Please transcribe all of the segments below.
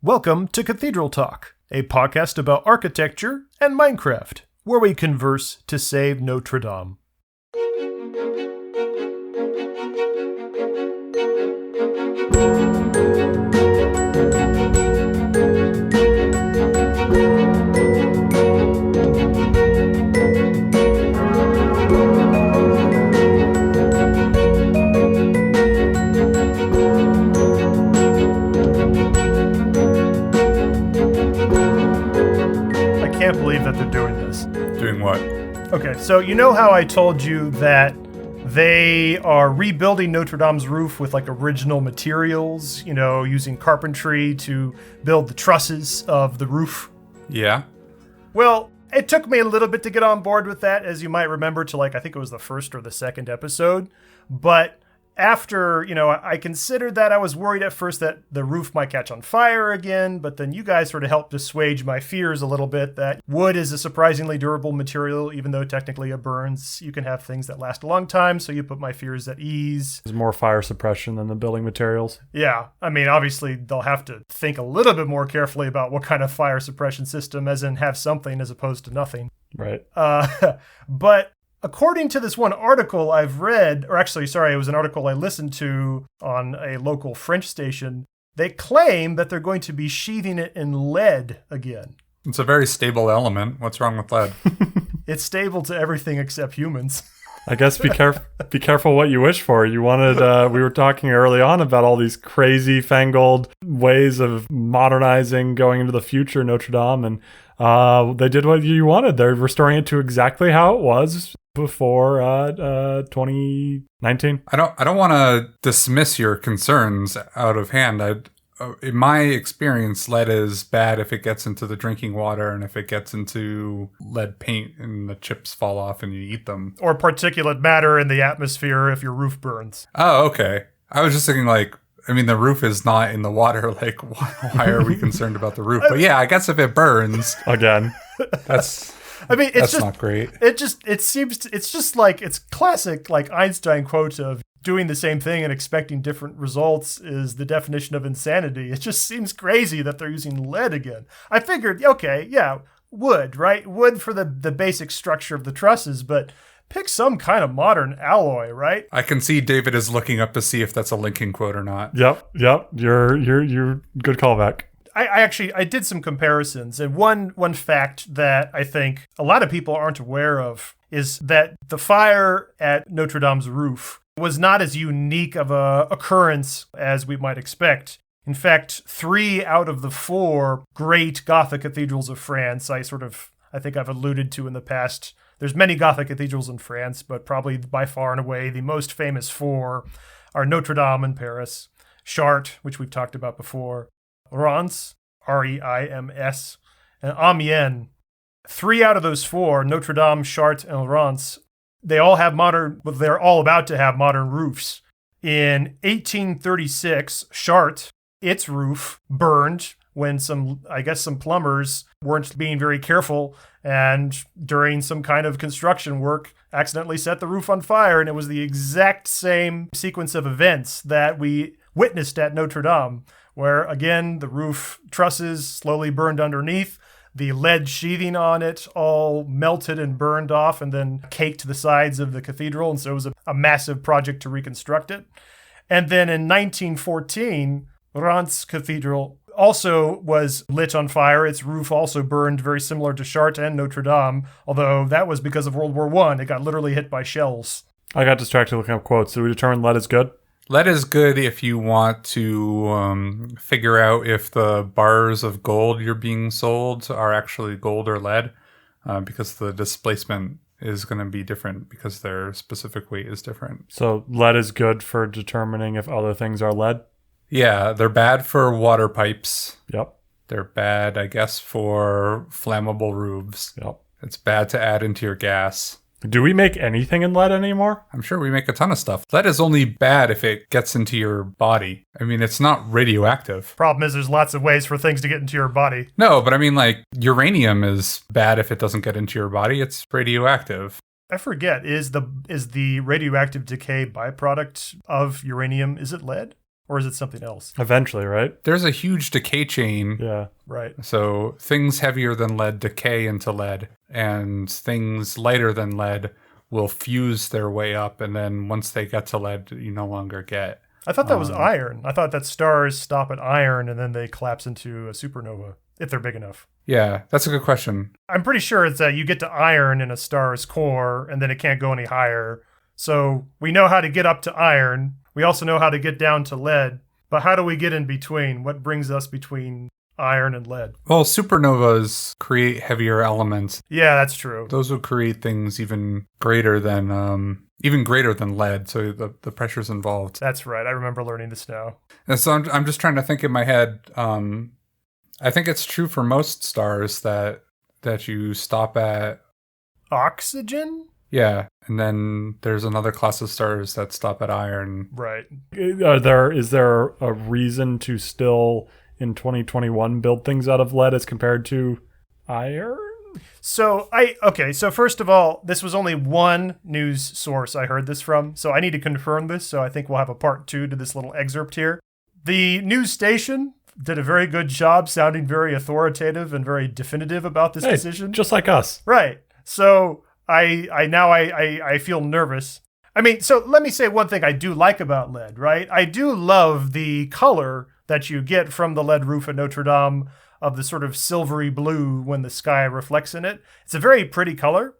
Welcome to Cathedral Talk, a podcast about architecture and Minecraft, where we converse to save Notre-Dame. I can't believe that they're doing this. Doing what? Okay, so you know how I told you that they are rebuilding Notre Dame's roof with like original materials, using carpentry to build the trusses of the roof? Yeah. Well, it took me a little bit to get on board with that, as you might remember, to I think it was the first or the second episode. But after, I considered that, I was worried at first that the roof might catch on fire again, but then you guys sort of helped assuage my fears a little bit that wood is a surprisingly durable material, even though technically it burns. You can have things that last a long time, so you put my fears at ease. There's more fire suppression than the building materials. Yeah, obviously they'll have to think a little bit more carefully about what kind of fire suppression system, as in have something as opposed to nothing. Right. But according to this one article I've read, it was an article I listened to on a local French station, they claim that they're going to be sheathing it in lead again. It's a very stable element. What's wrong with lead? It's stable to everything except humans. I guess be careful what you wish for. You wanted, we were talking early on about all these crazy fangled ways of modernizing, going into the future Notre Dame, and they did what you wanted. They're restoring it to exactly how it was before 2019. I don't want to dismiss your concerns out of hand. In my experience, lead is bad if it gets into the drinking water and if it gets into lead paint and the chips fall off and you eat them. Or particulate matter in the atmosphere if your roof burns. Oh, okay. I was just thinking the roof is not in the water. Why are we concerned about the roof? But yeah, I guess if it burns Again. that's not great. It's classic, Einstein quote of doing the same thing and expecting different results is the definition of insanity. It just seems crazy that they're using lead again. I figured, okay, yeah, wood, right? Wood for the basic structure of the trusses, but pick some kind of modern alloy, right? I can see David is looking up to see if that's a Lincoln quote or not. Yep. You're good callback. I did some comparisons, and one fact that I think a lot of people aren't aware of is that the fire at Notre Dame's roof was not as unique of a occurrence as we might expect. In fact, 3 out of the 4 great Gothic cathedrals of France, I think I've alluded to in the past. There's many Gothic cathedrals in France, but probably by far and away the most famous 4 are Notre-Dame in Paris, Chartres, which we've talked about before, Reims, R-E-I-M-S, and Amiens. 3 out of those 4, Notre-Dame, Chartres, and Reims, they're all about to have modern roofs. In 1836, Chartres, its roof burned when some plumbers weren't being very careful and during some kind of construction work accidentally set the roof on fire, and it was the exact same sequence of events that we witnessed at Notre Dame, where, again, the roof trusses slowly burned underneath, the lead sheathing on it all melted and burned off and then caked the sides of the cathedral, and so it was a massive project to reconstruct it. And then in 1914, Reims Cathedral also was lit on fire. Its roof also burned, very similar to Chartres and Notre Dame, although that was because of World War I. It got literally hit by shells. I got distracted looking up quotes. Did we determine lead is good? Lead is good if you want to figure out if the bars of gold you're being sold are actually gold or lead, because the displacement is going to be different because their specific weight is different. So lead is good for determining if other things are lead? Yeah, they're bad for water pipes. Yep. They're bad, I guess, for flammable roofs. Yep. It's bad to add into your gas. Do we make anything in lead anymore? I'm sure we make a ton of stuff. Lead is only bad if it gets into your body. It's not radioactive. Problem is there's lots of ways for things to get into your body. No, but uranium is bad if it doesn't get into your body. It's radioactive. I forget, is the radioactive decay byproduct of uranium, is it lead? Or is it something else? Eventually, right? There's a huge decay chain. Yeah. Right. So things heavier than lead decay into lead, and things lighter than lead will fuse their way up. And then once they get to lead, you no longer get. I thought that was iron. I thought that stars stop at iron and then they collapse into a supernova, if they're big enough. Yeah, that's a good question. I'm pretty sure it's that you get to iron in a star's core and then it can't go any higher. So we know how to get up to iron. We also know how to get down to lead. But how do we get in between? What brings us between iron and lead? Well, supernovas create heavier elements. Yeah, that's true. Those would create things even greater than lead. So the pressures involved. That's right. I remember learning this now. And so I'm just trying to think in my head. I think it's true for most stars that you stop at Oxygen? Yeah, and then there's another class of stars that stop at iron. Right. Is there a reason to still in 2021 build things out of lead as compared to iron? So first of all, this was only one news source I heard this from, so I need to confirm this, so I think we'll have a part 2 to this little excerpt here. The news station did a very good job sounding very authoritative and very definitive about this decision. Just like us. Right. So I feel nervous. I mean, so let me say one thing I do like about lead, right? I do love the color that you get from the lead roof at Notre-Dame of the sort of silvery blue when the sky reflects in it. It's a very pretty color.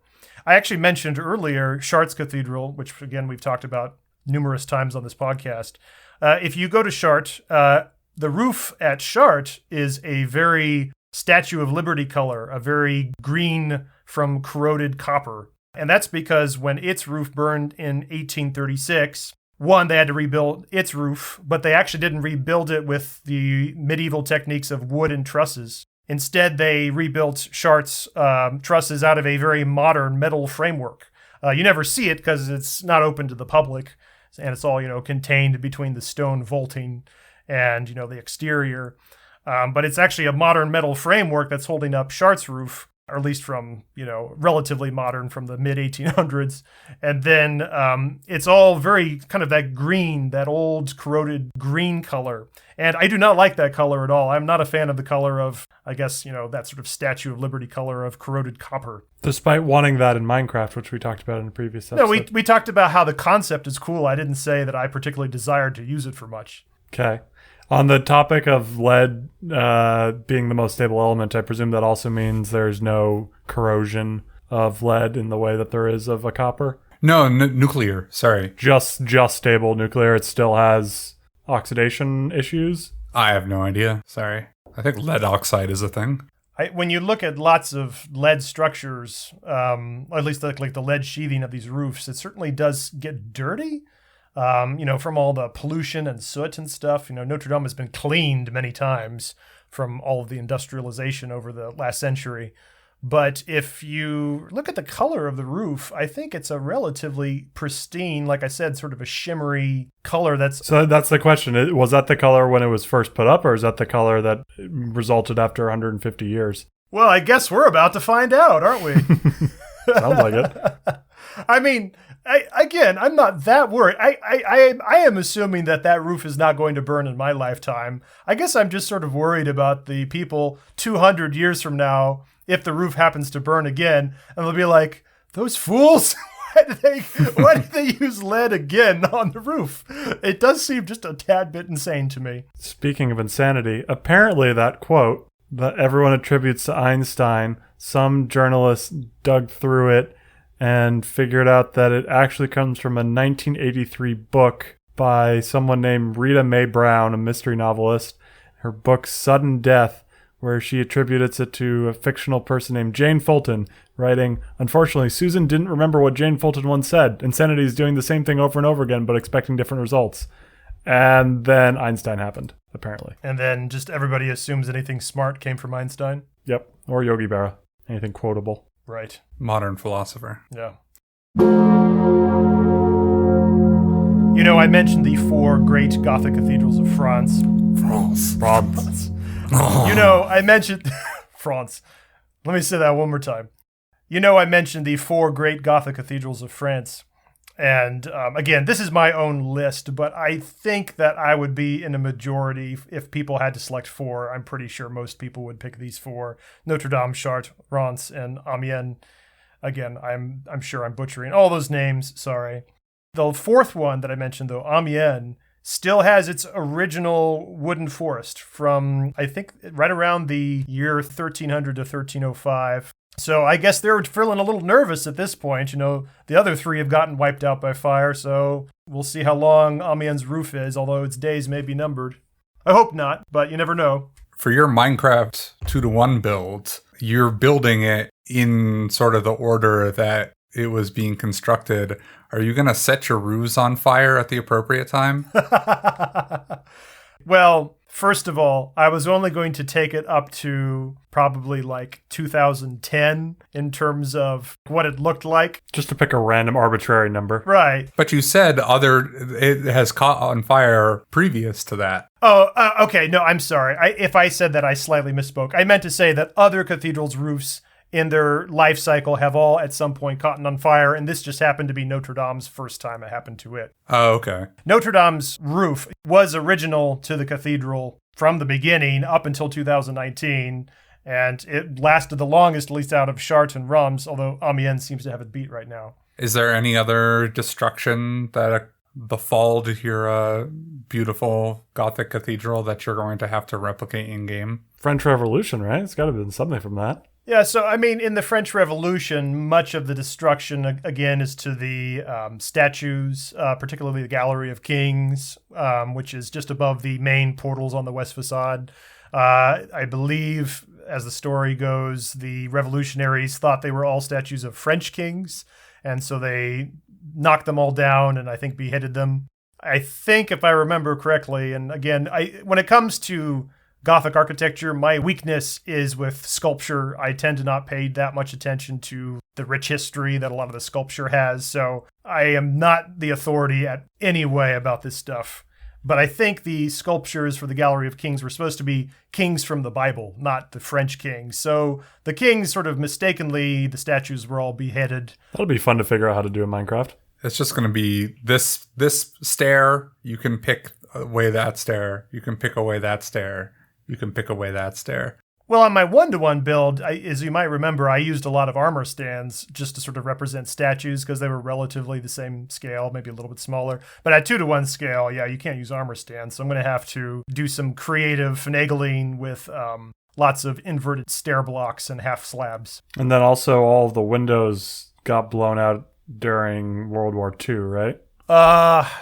I actually mentioned earlier Chartres Cathedral, which again, we've talked about numerous times on this podcast. If you go to Chartres, the roof at Chartres is a very Statue of Liberty color, a very green from corroded copper. And that's because when its roof burned in 1836, one, they had to rebuild its roof, but they actually didn't rebuild it with the medieval techniques of wood and trusses. Instead, they rebuilt Chartres' trusses out of a very modern metal framework. You never see it because it's not open to the public, and it's all, contained between the stone vaulting and, the exterior. But it's actually a modern metal framework that's holding up Chartres' roof, or at least from, relatively modern from the mid-1800s. And then it's all very kind of that green, that old corroded green color. And I do not like that color at all. I'm not a fan of the color of, I guess, that sort of Statue of Liberty color of corroded copper. Despite wanting that in Minecraft, which we talked about in a previous episode. No, we talked about how the concept is cool. I didn't say that I particularly desired to use it for much. Okay. On the topic of lead being the most stable element, I presume that also means there's no corrosion of lead in the way that there is of a copper? No, nuclear. Sorry. Just stable nuclear. It still has oxidation issues? I have no idea. Sorry. I think lead oxide is a thing. When you look at lots of lead structures, at least like the lead sheathing of these roofs, it certainly does get dirty. From all the pollution and soot and stuff. Notre-Dame has been cleaned many times from all of the industrialization over the last century. But if you look at the color of the roof, I think it's a relatively pristine, like I said, sort of a shimmery color. So that's the question. Was that the color when it was first put up, or is that the color that resulted after 150 years? Well, I guess we're about to find out, aren't we? Sounds like it. I mean, I'm not that worried. I am assuming that roof is not going to burn in my lifetime. I guess I'm just sort of worried about the people 200 years from now, if the roof happens to burn again, and they'll be like, those fools, why did they use lead again on the roof? It does seem just a tad bit insane to me. Speaking of insanity, apparently that quote that everyone attributes to Einstein, some journalists dug through it and figured out that it actually comes from a 1983 book by someone named Rita Mae Brown, a mystery novelist. Her book, Sudden Death, where she attributes it to a fictional person named Jane Fulton, writing, "Unfortunately, Susan didn't remember what Jane Fulton once said. Insanity is doing the same thing over and over again, but expecting different results." And then Einstein happened, apparently. And then just everybody assumes anything smart came from Einstein? Yep. Or Yogi Berra. Anything quotable. Right. Modern philosopher. Yeah. I mentioned the 4 great Gothic cathedrals of France. France. I mentioned... France. Let me say that one more time. I mentioned the 4 great Gothic cathedrals of France. And again, this is my own list, but I think that I would be in a majority if people had to select 4. I'm pretty sure most people would pick these 4: Notre-Dame, Chartres, Reims, and Amiens. Again, I'm sure I'm butchering all those names. Sorry. The 4th one that I mentioned, though, Amiens, still has its original wooden forest from, I think, right around the year 1300 to 1305. So I guess they're feeling a little nervous at this point. The other 3 have gotten wiped out by fire, so we'll see how long Amiens' roof is, although its days may be numbered. I hope not, but you never know. For your Minecraft 2-to-1 build, you're building it in sort of the order that it was being constructed. Are you going to set your roofs on fire at the appropriate time? Well, first of all, I was only going to take it up to probably like 2010 in terms of what it looked like. Just to pick a random arbitrary number. Right. But you said it has caught on fire previous to that. Oh, okay. No, I'm sorry. If I said that, I slightly misspoke. I meant to say that other cathedrals' roofs in their life cycle have all at some point caught on fire, and this just happened to be Notre-Dame's first time it happened to it. Oh, okay. Notre-Dame's roof was original to the cathedral from the beginning up until 2019, and it lasted the longest, at least out of Chartres and Reims, although Amiens seems to have it beat right now. Is there any other destruction that befalled your beautiful Gothic cathedral that you're going to have to replicate in-game? French Revolution, right? It's got to have been something from that. Yeah, so I mean, in the French Revolution, much of the destruction, again, is to the statues, particularly the Gallery of Kings, which is just above the main portals on the west facade. I believe, as the story goes, the revolutionaries thought they were all statues of French kings, and so they knocked them all down and I think beheaded them. I think, if I remember correctly, and again, when it comes to Gothic architecture, my weakness is with sculpture. I tend to not pay that much attention to the rich history that a lot of the sculpture has, so I am not the authority at any way about this stuff. But I think the sculptures for the Gallery of Kings were supposed to be kings from the Bible, not the French kings. So the kings sort of mistakenly, the statues were all beheaded. That'll be fun to figure out how to do in Minecraft. It's just going to be this stair. You can pick away that stair. You can pick away that stair. You can pick away that stair. Well, on my 1-to-1 build, as you might remember, I used a lot of armor stands just to sort of represent statues because they were relatively the same scale, maybe a little bit smaller. But at 2-to-1 scale, yeah, you can't use armor stands. So I'm going to have to do some creative finagling with lots of inverted stair blocks and half slabs. And then also all of the windows got blown out during World War II, right?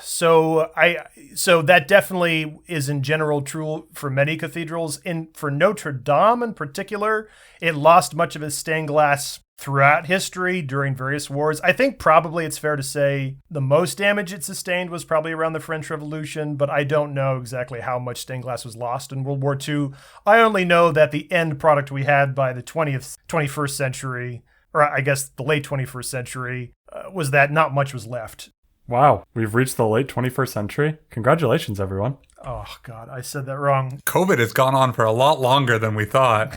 So that definitely is in general true for many cathedrals. For Notre-Dame in particular, it lost much of its stained glass throughout history during various wars. I think probably it's fair to say the most damage it sustained was probably around the French Revolution, but I don't know exactly how much stained glass was lost in World War II. I only know that the end product we had by the 21st century, or I guess the late 21st century, was that not much was left. Wow, we've reached the late 21st century. Congratulations, everyone. Oh, God, I said that wrong. COVID has gone on for a lot longer than we thought.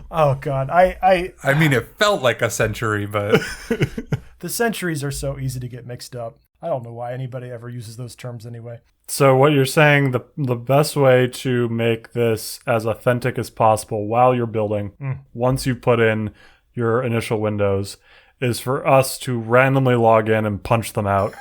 Oh, God. I mean, it felt like a century, but... The centuries are so easy to get mixed up. I don't know why anybody ever uses those terms anyway. So what you're saying, the best way to make this as authentic as possible while you're building, once you put in your initial windows, is for us to randomly log in and punch them out.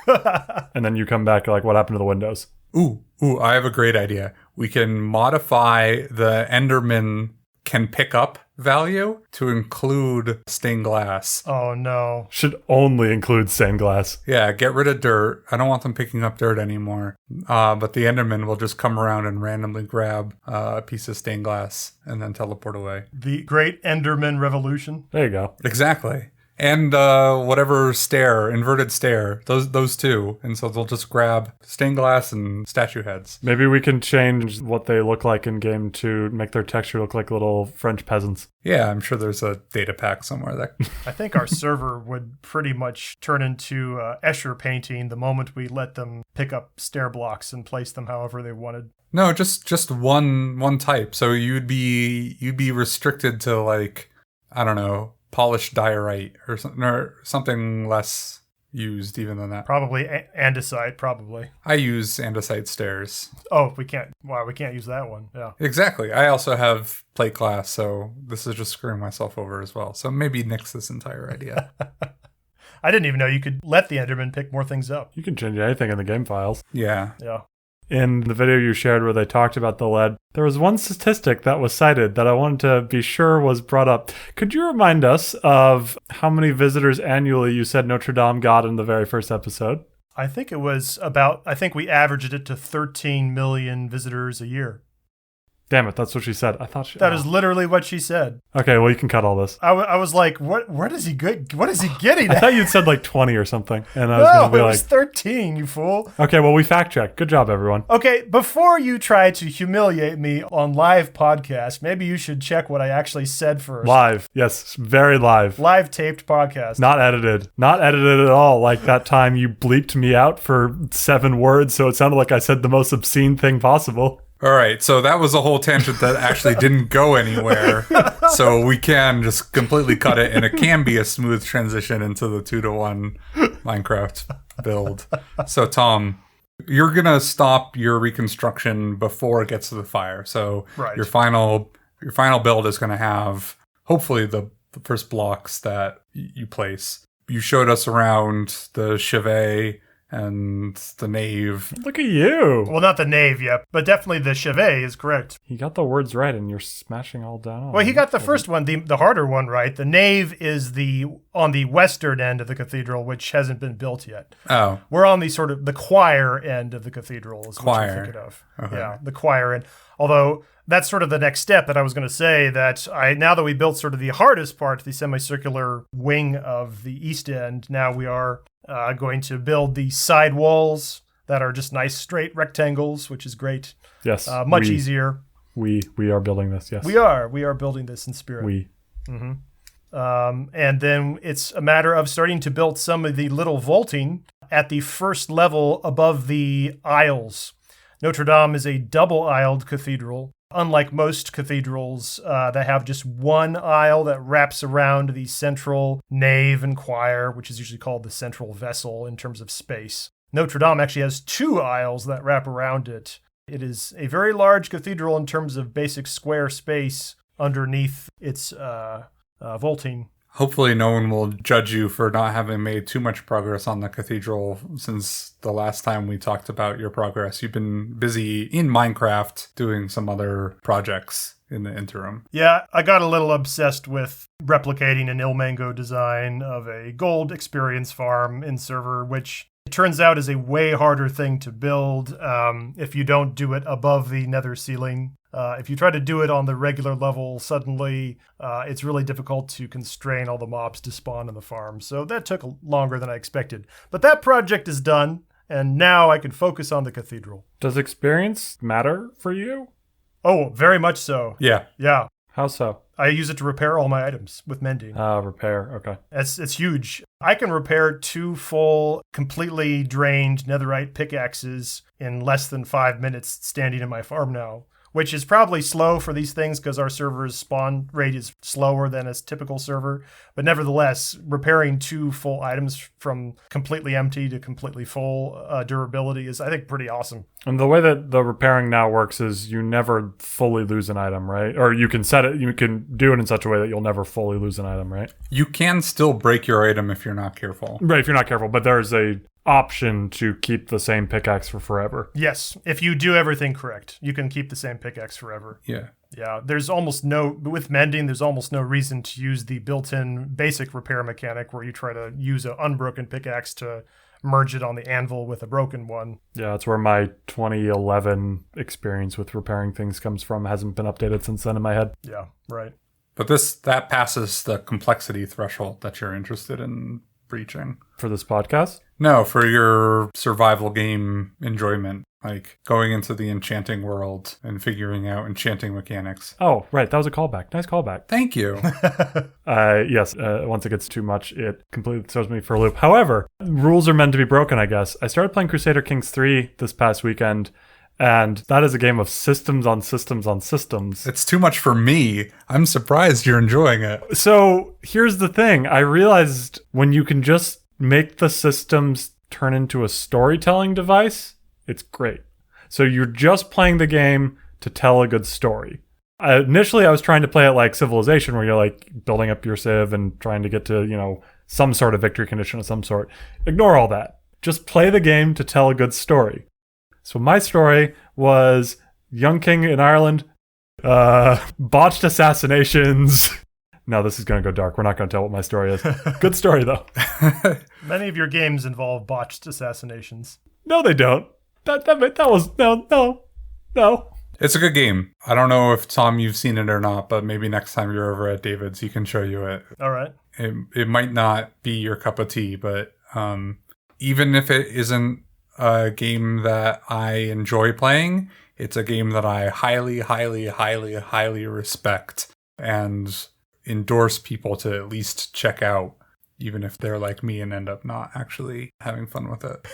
And then you come back like, what happened to the windows? Ooh, I have a great idea. We can modify the Enderman can pick up value to include stained glass. Oh, no. Should only include stained glass. Yeah, get rid of dirt. I don't want them picking up dirt anymore. But the Enderman will just come around and randomly grab a piece of stained glass and then teleport away. The Great Enderman Revolution. There you go. Exactly. And whatever stair, inverted stair, those two. And so they'll just grab stained glass and statue heads. Maybe we can change what they look like in game to make their texture look like little French peasants. Yeah, I'm sure there's a data pack somewhere that... I think our server would pretty much turn into Escher painting the moment we let them pick up stair blocks and place them however they wanted. No, just one type. So you'd be restricted to, like, I don't know, polished diorite or something less, used even than that. Probably andesite, probably. I use andesite stairs. Oh, we can't use that one. Yeah. Exactly. I also have plate glass, so this is just screwing myself over as well. So maybe nix this entire idea. I didn't even know you could let the Enderman pick more things up. You can change anything in the game files. Yeah. Yeah. In the video you shared where they talked about the lead, there was one statistic that was cited that I wanted to be sure was brought up. Could you remind us of how many visitors annually you said Notre-Dame got in the very first episode? I think we averaged it to 13 million visitors a year. Damn it, that's what she said. I thought That is literally what she said. Okay, well, you can cut all this. I was like, what is he getting I at? thought you'd said like 20 or something. And I was going to be it like, was 13, you fool. Okay, well, we fact checked. Good job, everyone. Okay, before you try to humiliate me on live podcast, maybe you should check what I actually said first. Live. Yes, very live. Live taped podcast. Not edited. Not edited at all. Like that time you bleeped me out for 7 words, so it sounded like I said the most obscene thing possible. All right, so that was a whole tangent that actually didn't go anywhere. So we can just completely cut it, and it can be a smooth transition into the 2-to-1 Minecraft build. So Tom, you're gonna stop your reconstruction before it gets to the fire. So your final build is gonna have hopefully the first blocks that you place. You showed us around the chevet and the nave. Look at you. Well, not the nave yet, but definitely the chevet is correct. He got the words right, and you're smashing all down. Well, he got the first one, the harder one, right. The nave is on the western end of the cathedral, which hasn't been built yet. Oh. We're on the sort of the choir end of the cathedral is what Choir. you're thinking of. Okay. Yeah, the choir end. Although that's sort of the next step that I was going to say, that now that we built sort of the hardest part, the semicircular wing of the east end, now we are going to build the side walls that are just nice straight rectangles, which is great. Yes. Much easier. We are building this, yes. We are building this in spirit. And then it's a matter of starting to build some of the little vaulting at the first level above the aisles. Notre-Dame is a double-aisled cathedral. Unlike most cathedrals that have just one aisle that wraps around the central nave and choir, which is usually called the central vessel in terms of space. Notre-Dame actually has 2 aisles that wrap around it. It is a very large cathedral in terms of basic square space underneath its vaulting. Hopefully no one will judge you for not having made too much progress on the cathedral since the last time we talked about your progress. You've been busy in Minecraft doing some other projects in the interim. Yeah, I got a little obsessed with replicating an Ilmango design of a gold experience farm in server, which it turns out is a way harder thing to build if you don't do it above the nether ceiling. If you try to do it on the regular level, suddenly it's really difficult to constrain all the mobs to spawn in the farm. So that took longer than I expected. But that project is done, and now I can focus on the cathedral. Does experience matter for you? Oh, very much so. Yeah. Yeah. How so? I use it to repair all my items with mending. Repair. Okay. It's huge. I can repair 2 full, completely drained netherite pickaxes in less than 5 minutes standing in my farm now, which is probably slow for these things because our server's spawn rate is slower than a typical server. But nevertheless, repairing 2 full items from completely empty to completely full durability is, I think, pretty awesome. And the way that the repairing now works is you never fully lose an item, right? Or you can set it, you can do it in such a way that you'll never fully lose an item, right? You can still break your item if you're not careful. Right, if you're not careful, but there's a option to keep the same pickaxe for forever. Yes, if you do everything correct, you can keep the same pickaxe forever. Yeah. Yeah, with mending, there's almost no reason to use the built-in basic repair mechanic where you try to use an unbroken pickaxe to merge it on the anvil with a broken one. Yeah, that's where my 2011 experience with repairing things comes from. It hasn't been updated since then in my head. Yeah, right. But that passes the complexity threshold that you're interested in breaching. For this podcast? No, for your survival game enjoyment. Like going into the enchanting world and figuring out enchanting mechanics. Oh, right. That was a callback. Nice callback. Thank you. Yes, once it gets too much, it completely throws me for a loop. However, rules are meant to be broken, I guess. I started playing Crusader Kings 3 this past weekend, and that is a game of systems on systems on systems. It's too much for me. I'm surprised you're enjoying it. So here's the thing. I realized when you can just make the systems turn into a storytelling device, it's great. So you're just playing the game to tell a good story. Initially, I was trying to play it like Civilization, where you're like building up your civ and trying to get to, some sort of victory condition of some sort. Ignore all that. Just play the game to tell a good story. So my story was young king in Ireland, botched assassinations. No, this is going to go dark. We're not going to tell what my story is. Good story, though. Many of your games involve botched assassinations. No, they don't. That was... No. It's a good game. I don't know if, Tom, you've seen it or not, but maybe next time you're over at David's, he can show you it. All right. It might not be your cup of tea, but even if it isn't a game that I enjoy playing, it's a game that I highly, highly, highly, highly respect and endorse people to at least check out, even if they're like me and end up not actually having fun with it.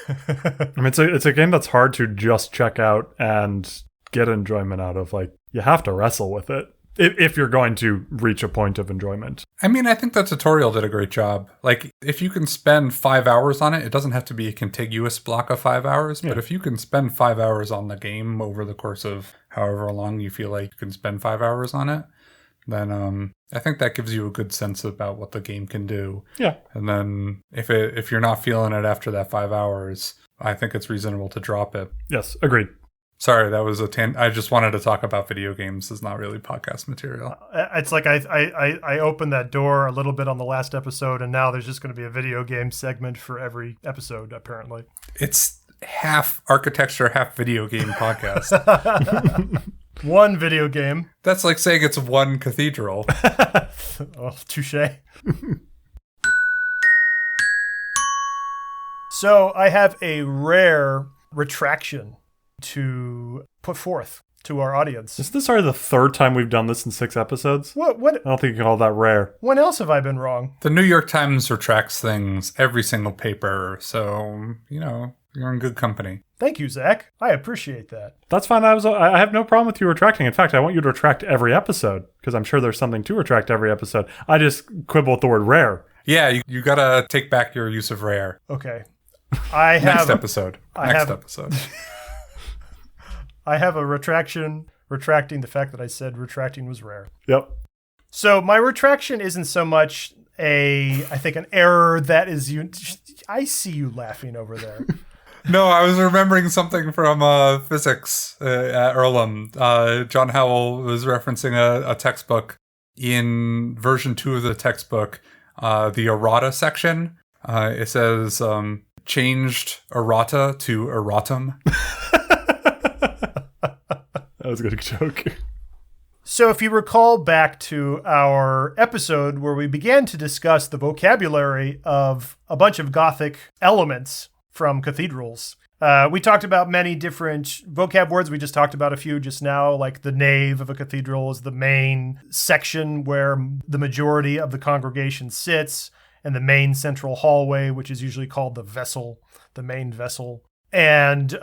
I mean, it's a game that's hard to just check out and get enjoyment out of. Like, you have to wrestle with it if you're going to reach a point of enjoyment. I mean, I think the tutorial did a great job. Like, if you can spend 5 hours on it, it doesn't have to be a contiguous block of 5 hours, but if you can spend 5 hours on the game over the course of however long you feel like you can spend 5 hours on it, then I think that gives you a good sense about what the game can do. Yeah. And then if you're not feeling it after that 5 hours, I think it's reasonable to drop it. Yes, agreed. Sorry, that was I just wanted to talk about video games. It's not really podcast material. It's like I opened that door a little bit on the last episode, and now there's just going to be a video game segment for every episode, apparently. It's half architecture, half video game podcast. One video game. That's like saying it's one cathedral. Oh, touche. So I have a rare retraction to put forth to our audience. Is this already the third time we've done this in 6 episodes? What? I don't think you can call that rare. When else have I been wrong? The New York Times retracts things every single paper, so, you're in good company. Thank you, Zack. I appreciate that. That's fine. I have no problem with you retracting. In fact, I want you to retract every episode, because I'm sure there's something to retract every episode. I just quibble with the word rare. Yeah, you gotta take back your use of rare. Okay. Next episode. I have a retraction retracting the fact that I said retracting was rare. Yep. So my retraction isn't so much I think an error that is I see you laughing over there. No, I was remembering something from physics at Earlham. John Howell was referencing a textbook. In version 2 of the textbook, the errata section, it says changed errata to erratum. That was a good joke. So if you recall back to our episode where we began to discuss the vocabulary of a bunch of Gothic elements from cathedrals, we talked about many different vocab words. We just talked about a few just now, like the nave of a cathedral is the main section where the majority of the congregation sits, and the main central hallway, which is usually called the vessel, the main vessel. And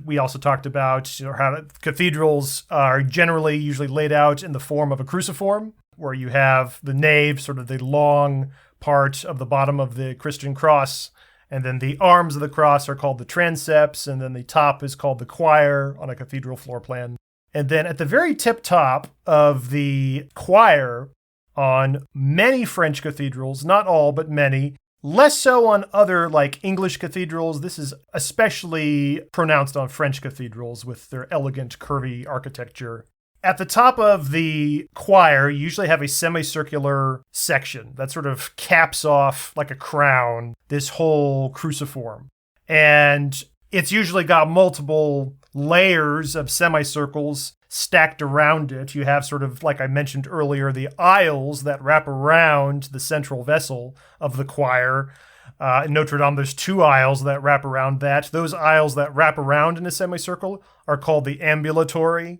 we also talked about how cathedrals are generally usually laid out in the form of a cruciform, where you have the nave, sort of the long part of the bottom of the Christian cross, and then the arms of the cross are called the transepts, and then the top is called the choir on a cathedral floor plan. And then at the very tip top of the choir on many French cathedrals, not all, but many, less so on other like English cathedrals. This is especially pronounced on French cathedrals with their elegant, curvy architecture. At the top of the choir, you usually have a semicircular section that sort of caps off like a crown this whole cruciform. And it's usually got multiple layers of semicircles stacked around it. You have sort of, like I mentioned earlier, the aisles that wrap around the central vessel of the choir. In Notre-Dame, there's 2 aisles that wrap around that. Those aisles that wrap around in a semicircle are called the ambulatory.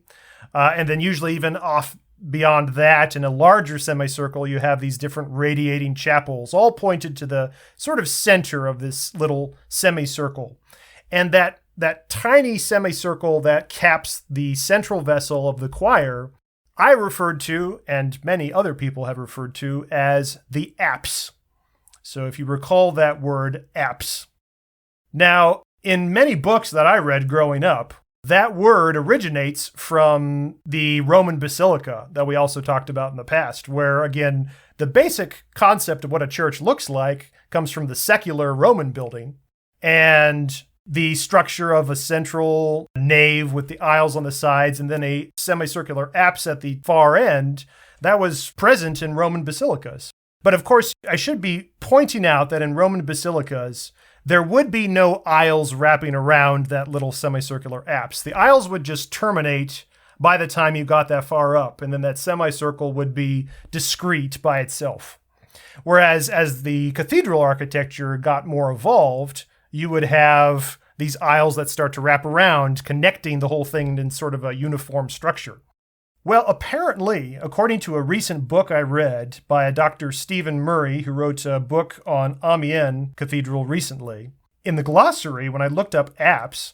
And then usually even off beyond that, in a larger semicircle, you have these different radiating chapels, all pointed to the sort of center of this little semicircle. And that tiny semicircle that caps the central vessel of the choir, I referred to, and many other people have referred to, as the apse. So if you recall that word, apse. Now, in many books that I read growing up, that word originates from the Roman basilica that we also talked about in the past, where, again, the basic concept of what a church looks like comes from the secular Roman building. And the structure of a central nave with the aisles on the sides and then a semicircular apse at the far end, that was present in Roman basilicas. But of course, I should be pointing out that in Roman basilicas, there would be no aisles wrapping around that little semicircular apse. The aisles would just terminate by the time you got that far up, and then that semicircle would be discrete by itself. Whereas as the cathedral architecture got more evolved, you would have these aisles that start to wrap around, connecting the whole thing in sort of a uniform structure. Well, apparently, according to a recent book I read by a Dr. Stephen Murray, who wrote a book on Amiens Cathedral recently, in the glossary, when I looked up apse,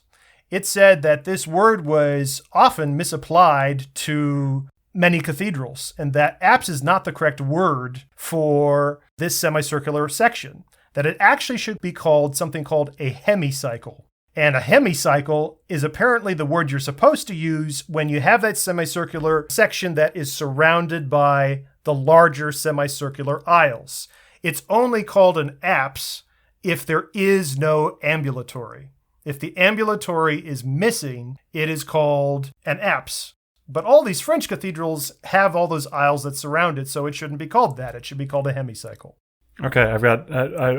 it said that this word was often misapplied to many cathedrals, and that apse is not the correct word for this semicircular section, that it actually should be called something called a hemicycle. And a hemicycle is apparently the word you're supposed to use when you have that semicircular section that is surrounded by the larger semicircular aisles. It's only called an apse if there is no ambulatory. If the ambulatory is missing, it is called an apse. But all these French cathedrals have all those aisles that surround it, so it shouldn't be called that. It should be called a hemicycle. Okay, I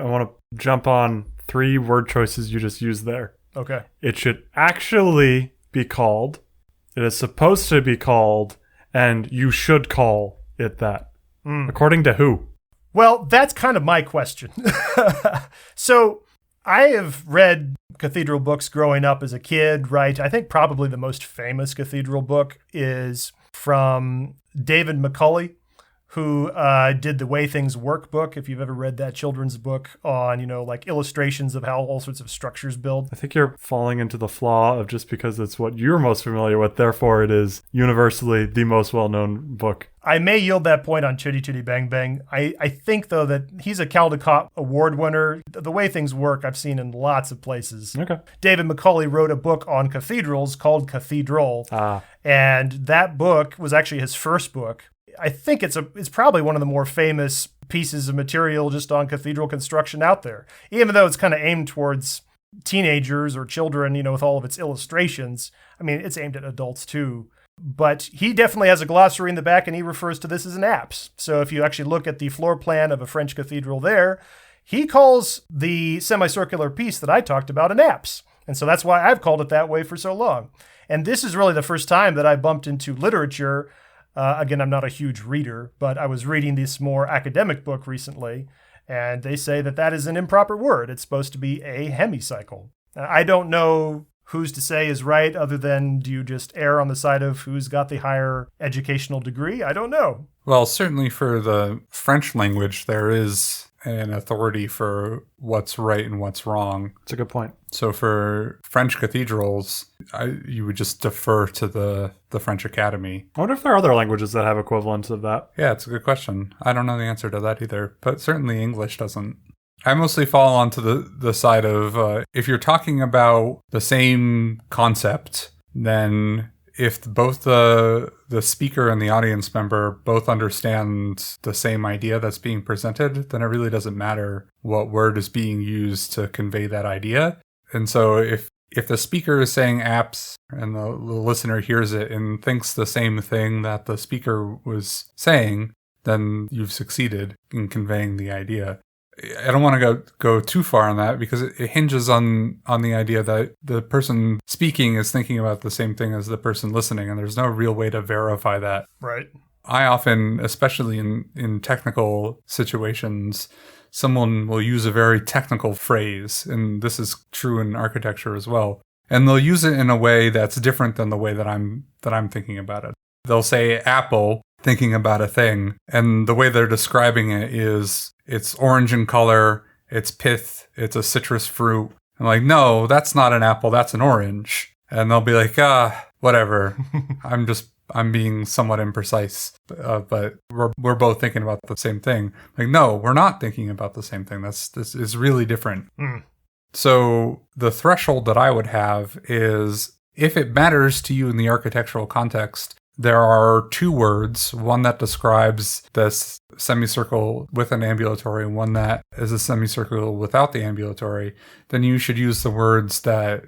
want to jump on 3 word choices you just used there. Okay. It should actually be called, it is supposed to be called, and you should call it that. According to who? Well, that's kind of my question. So I have read cathedral books growing up as a kid, right? I think probably the most famous cathedral book is from David Macaulay, who did the Way Things Work book, if you've ever read that children's book on, like illustrations of how all sorts of structures build. I think you're falling into the flaw of just because it's what you're most familiar with, therefore it is universally the most well-known book. I may yield that point on Chitty Chitty Bang Bang. I think, though, that he's a Caldecott Award winner. The Way Things Work I've seen in lots of places. Okay. David Macaulay wrote a book on cathedrals called Cathedral. And that book was actually his first book. I think it's probably one of the more famous pieces of material just on cathedral construction out there. Even though it's kind of aimed towards teenagers or children, with all of its illustrations. I mean, it's aimed at adults too. But he definitely has a glossary in the back, and he refers to this as an apse. So if you actually look at the floor plan of a French cathedral there, he calls the semicircular piece that I talked about an apse. And so that's why I've called it that way for so long. And this is really the first time that I bumped into literature. Again, I'm not a huge reader, but I was reading this more academic book recently, and they say that is an improper word. It's supposed to be a hemicycle. I don't know who's to say is right, other than do you just err on the side of who's got the higher educational degree? I don't know. Well, certainly for the French language, there is an authority for what's right and what's wrong. That's a good point. So for French cathedrals, you would just defer to the French Academy. I wonder if there are other languages that have equivalents of that. Yeah, it's a good question. I don't know the answer to that either, but certainly English doesn't. I mostly fall onto the side of if you're talking about the same concept, then if both the speaker and the audience member both understand the same idea that's being presented, then it really doesn't matter what word is being used to convey that idea. And so if the speaker is saying apse and the listener hears it and thinks the same thing that the speaker was saying, then you've succeeded in conveying the idea. I don't want to go too far on that because it hinges on the idea that the person speaking is thinking about the same thing as the person listening, and there's no real way to verify that. Right. I often, especially in technical situations, someone will use a very technical phrase, and this is true in architecture as well. And they'll use it in a way that's different than the way that I'm thinking about it. They'll say apple, thinking about a thing, and the way they're describing it is it's orange in color, it's pith, it's a citrus fruit. I'm like, no, that's not an apple, that's an orange. And they'll be like, whatever. I'm I'm being somewhat imprecise, but we're both thinking about the same thing. Like, no, we're not thinking about the same thing. This is really different. So the threshold that I would have is, if it matters to you in the architectural context, there are two words, one that describes this semicircle with an ambulatory and one that is a semicircle without the ambulatory, then you should use the words that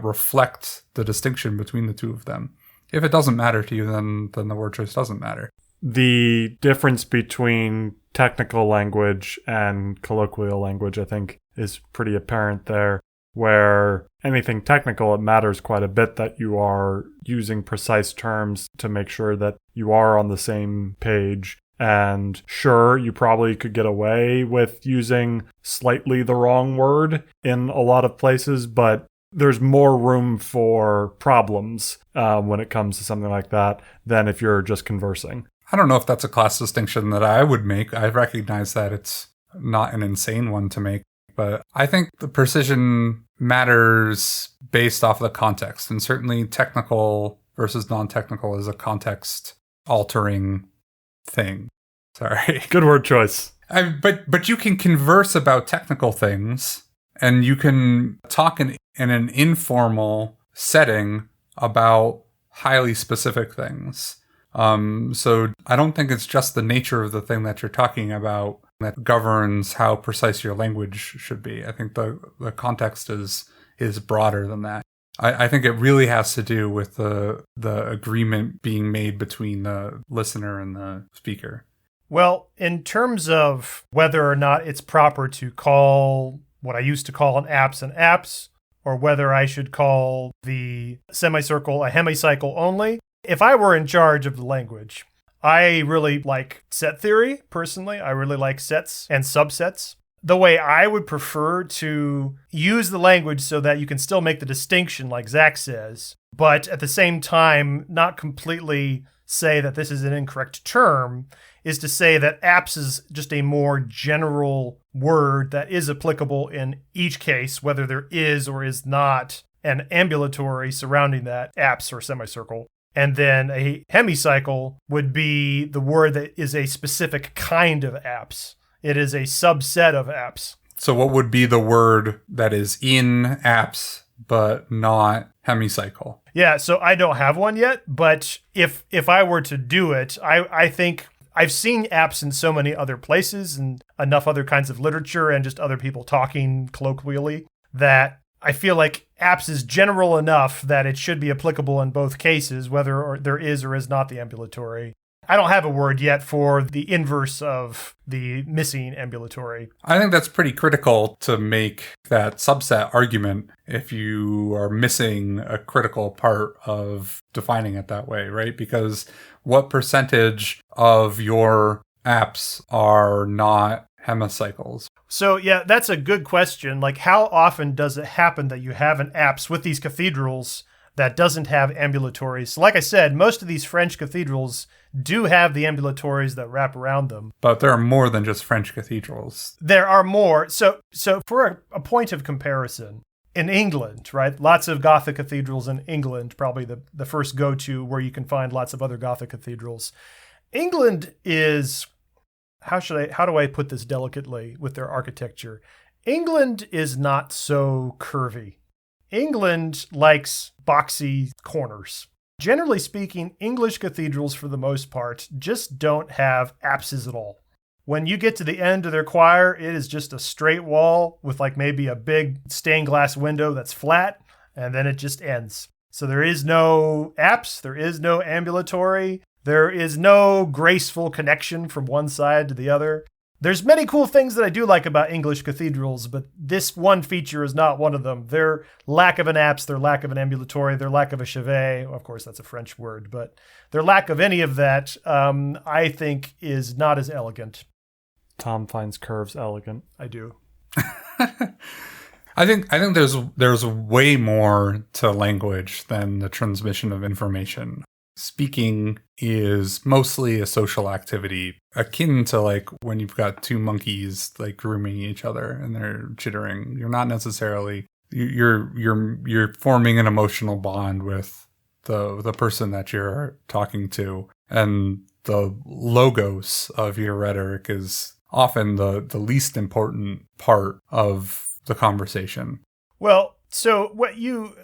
reflect the distinction between the two of them. If it doesn't matter to you, then the word choice doesn't matter. The difference between technical language and colloquial language, I think, is pretty apparent there. Where anything technical, it matters quite a bit that you are using precise terms to make sure that you are on the same page. And sure, you probably could get away with using slightly the wrong word in a lot of places, but there's more room for problems when it comes to something like that than if you're just conversing. I don't know if that's a class distinction that I would make. I recognize that it's not an insane one to make. But I think the precision matters based off the context. And certainly technical versus non-technical is a context-altering thing. Sorry. Good word choice. But you can converse about technical things, and you can talk in an informal setting about highly specific things. So I don't think it's just the nature of the thing that you're talking about that governs how precise your language should be. I think the context is broader than that. I think it really has to do with the agreement being made between the listener and the speaker. Well, in terms of whether or not it's proper to call what I used to call an apse, or whether I should call the semicircle a hemicycle only, if I were in charge of the language, I really like set theory, personally. I really like sets and subsets. The way I would prefer to use the language so that you can still make the distinction, like Zack says, but at the same time not completely say that this is an incorrect term, is to say that apse is just a more general word that is applicable in each case, whether there is or is not an ambulatory surrounding that apse or semicircle. And then a hemicycle would be the word that is a specific kind of apse. It is a subset of apse. So what would be the word that is in apse but not hemicycle? Yeah, so I don't have one yet, but if I were to do it, I think I've seen apse in so many other places and enough other kinds of literature and just other people talking colloquially that I feel like apse is general enough that it should be applicable in both cases, whether there is or is not the ambulatory. I don't have a word yet for the inverse of the missing ambulatory. I think that's pretty critical to make that subset argument if you are missing a critical part of defining it that way, right? Because what percentage of your apse are not hemicycles? So yeah, that's a good question. Like, how often does it happen that you have an apse with these cathedrals that doesn't have ambulatories? So like I said, most of these French cathedrals do have the ambulatories that wrap around them. But there are more than just French cathedrals. There are more. So for a point of comparison, in England, right? Lots of Gothic cathedrals in England, probably the first go-to where you can find lots of other Gothic cathedrals. England is, how do I put this delicately with their architecture? England is not so curvy. England likes boxy corners. Generally speaking, English cathedrals, for the most part, just don't have apses at all. When you get to the end of their choir, it is just a straight wall with like maybe a big stained glass window that's flat, and then it just ends. So there is no apse, there is no ambulatory, there is no graceful connection from one side to the other. There's many cool things that I do like about English cathedrals, but this one feature is not one of them. Their lack of an apse, their lack of an ambulatory, their lack of a chevet, of course that's a French word, but their lack of any of that, I think is not as elegant. Tom finds curves elegant. I do. I think there's way more to language than the transmission of information. Speaking is mostly a social activity, akin to like when you've got two monkeys like grooming each other and they're chittering. You're not necessarily you're forming an emotional bond with the person that you're talking to. And the logos of your rhetoric is often the least important part of the conversation. Well, so what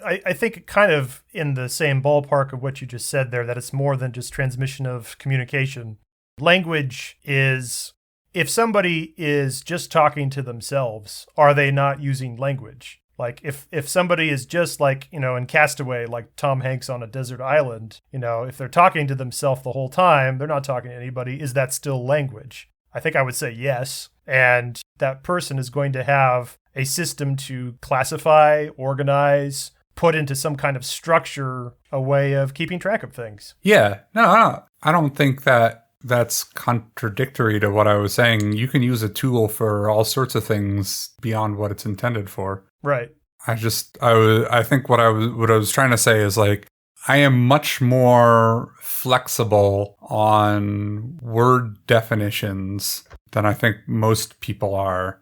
I think kind of in the same ballpark of what you just said there, that it's more than just transmission of communication. Language is, if somebody is just talking to themselves, are they not using language? Like if somebody is just like, in Castaway, like Tom Hanks on a desert island, if they're talking to themselves the whole time, they're not talking to anybody. Is that still language? I think I would say yes. And that person is going to have a system to classify, organize, put into some kind of structure, a way of keeping track of things. Yeah, no, I don't think that's contradictory to what I was saying. You can use a tool for all sorts of things beyond what it's intended for. Right. I think what I was trying to say is like, I am much more flexible on word definitions than I think most people are.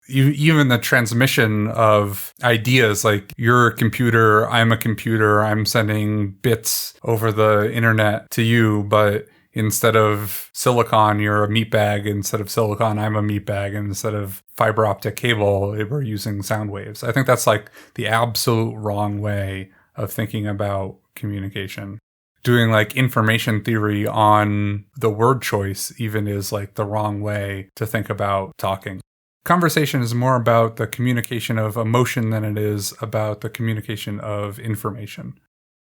Even the transmission of ideas, like you're a computer, I'm sending bits over the internet to you, but instead of silicon, you're a meat bag. Instead of silicon, I'm a meat bag. And instead of fiber optic cable, we're using sound waves. I think that's like the absolute wrong way of thinking about communication. Doing like information theory on the word choice even is like the wrong way to think about talking. Conversation is more about the communication of emotion than it is about the communication of information.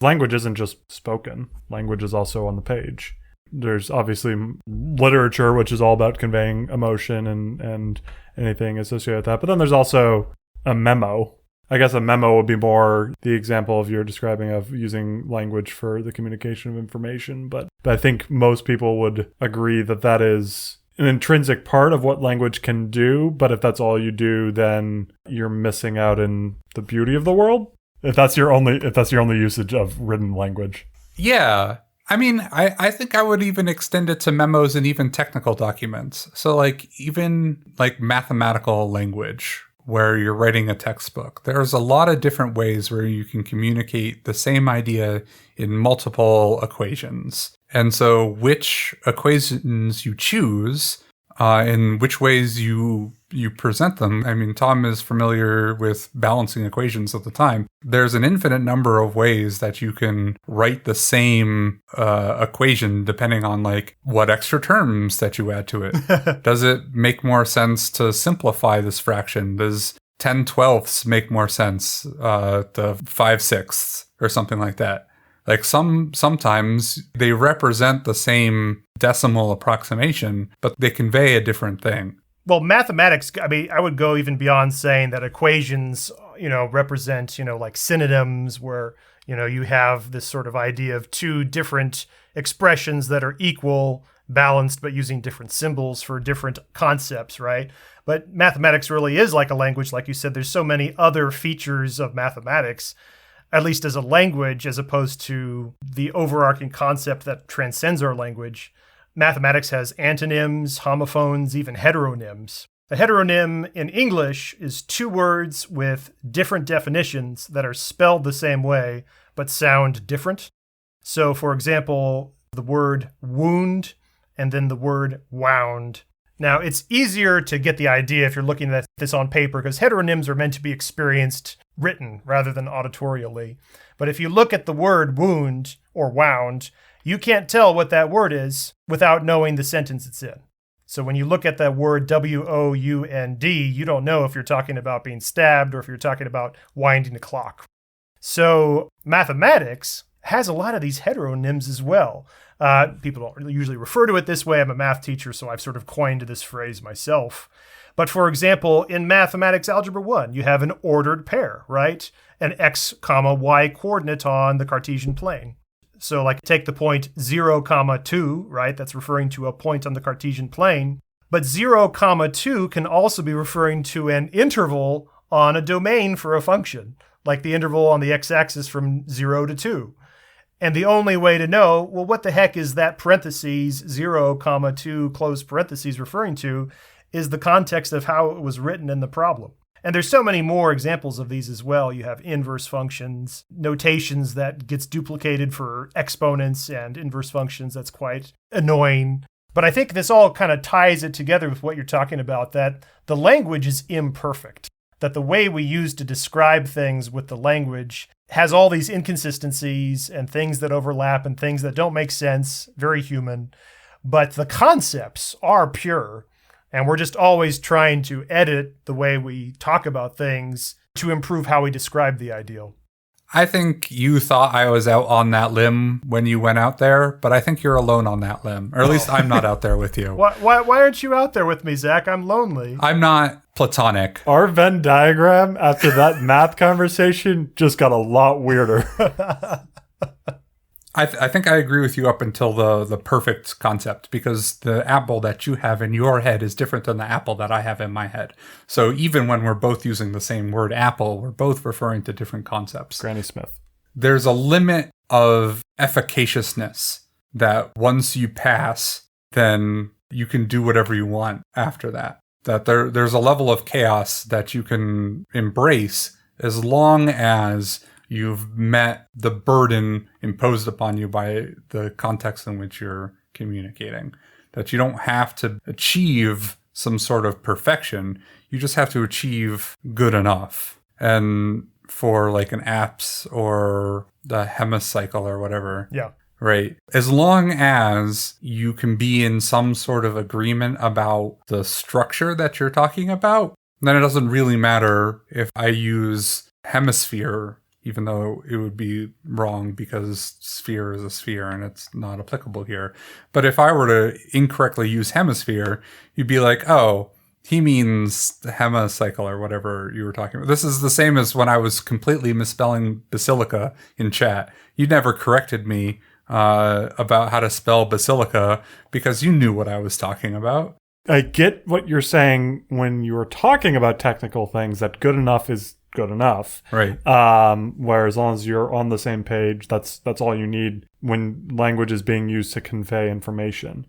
Language isn't just spoken. Language is also on the page. There's obviously literature, which is all about conveying emotion and anything associated with that. But then there's also a memo. I guess a memo would be more the example of you're describing of using language for the communication of information. But I think most people would agree that that is an intrinsic part of what language can do. But if that's all you do, then you're missing out in the beauty of the world. If that's your only usage of written language. Yeah. I mean, I think I would even extend it to memos and even technical documents. So like even like mathematical language where you're writing a textbook, there's a lot of different ways where you can communicate the same idea in multiple equations. And so which equations you choose and which ways you present them. I mean, Tom is familiar with balancing equations at the time. There's an infinite number of ways that you can write the same equation depending on like what extra terms that you add to it. Does it make more sense to simplify this fraction? Does 10/12 make more sense to 5/6 or something like that? Like sometimes they represent the same decimal approximation, but they convey a different thing. Well, mathematics, I mean, I would go even beyond saying that equations, represent, like synonyms where, you have this sort of idea of two different expressions that are equal, balanced, but using different symbols for different concepts, right? But mathematics really is like a language. Like you said, there's so many other features of mathematics, at least as a language, as opposed to the overarching concept that transcends our language. Mathematics has antonyms, homophones, even heteronyms. A heteronym in English is two words with different definitions that are spelled the same way, but sound different. So, for example, the word wound and then the word wound. Now, it's easier to get the idea if you're looking at this on paper because heteronyms are meant to be experienced written rather than auditorially. But if you look at the word wound or wound, you can't tell what that word is without knowing the sentence it's in. So when you look at that word wound, you don't know if you're talking about being stabbed or if you're talking about winding a clock. So mathematics has a lot of these heteronyms as well. People don't really usually refer to it this way. I'm a math teacher, so I've sort of coined this phrase myself. But for example, in mathematics algebra 1, you have an ordered pair, right? An x, y coordinate on the Cartesian plane. So like take the point 0, 2, right? That's referring to a point on the Cartesian plane. But 0, 2 can also be referring to an interval on a domain for a function, like the interval on the x-axis from 0 to 2. And the only way to know, well, what the heck is that parentheses 0, 2, close parentheses referring to, is the context of how it was written in the problem. And there's so many more examples of these as well. You have inverse functions, notations that gets duplicated for exponents and inverse functions. That's quite annoying. But I think this all kind of ties it together with what you're talking about, that the language is imperfect, that the way we use to describe things with the language has all these inconsistencies and things that overlap and things that don't make sense, very human. But the concepts are pure. And we're just always trying to edit the way we talk about things to improve how we describe the ideal. I think you thought I was out on that limb when you went out there, but I think you're alone on that limb. Or at least I'm not out there with you. Why aren't you out there with me, Zach? I'm lonely. I'm not platonic. Our Venn diagram after that math conversation just got a lot weirder. I think I agree with you up until the perfect concept, because the apple that you have in your head is different than the apple that I have in my head. So even when we're both using the same word apple, we're both referring to different concepts. Granny Smith. There's a limit of efficaciousness that once you pass, then you can do whatever you want after that. That there's a level of chaos that you can embrace as long as you've met the burden imposed upon you by the context in which you're communicating. That you don't have to achieve some sort of perfection. You just have to achieve good enough. And for like an apse or the hemicycle or whatever. Yeah. Right. As long as you can be in some sort of agreement about the structure that you're talking about, then it doesn't really matter if I use hemisphere, even though it would be wrong because sphere is a sphere and it's not applicable here. But if I were to incorrectly use hemisphere, you'd be like, oh, he means the hemicycle or whatever you were talking about. This is the same as when I was completely misspelling basilica in chat. You never corrected me about how to spell basilica because you knew what I was talking about. I get what you're saying when you were talking about technical things, that good enough is good enough. Right. Where as long as you're on the same page, that's all you need when language is being used to convey information.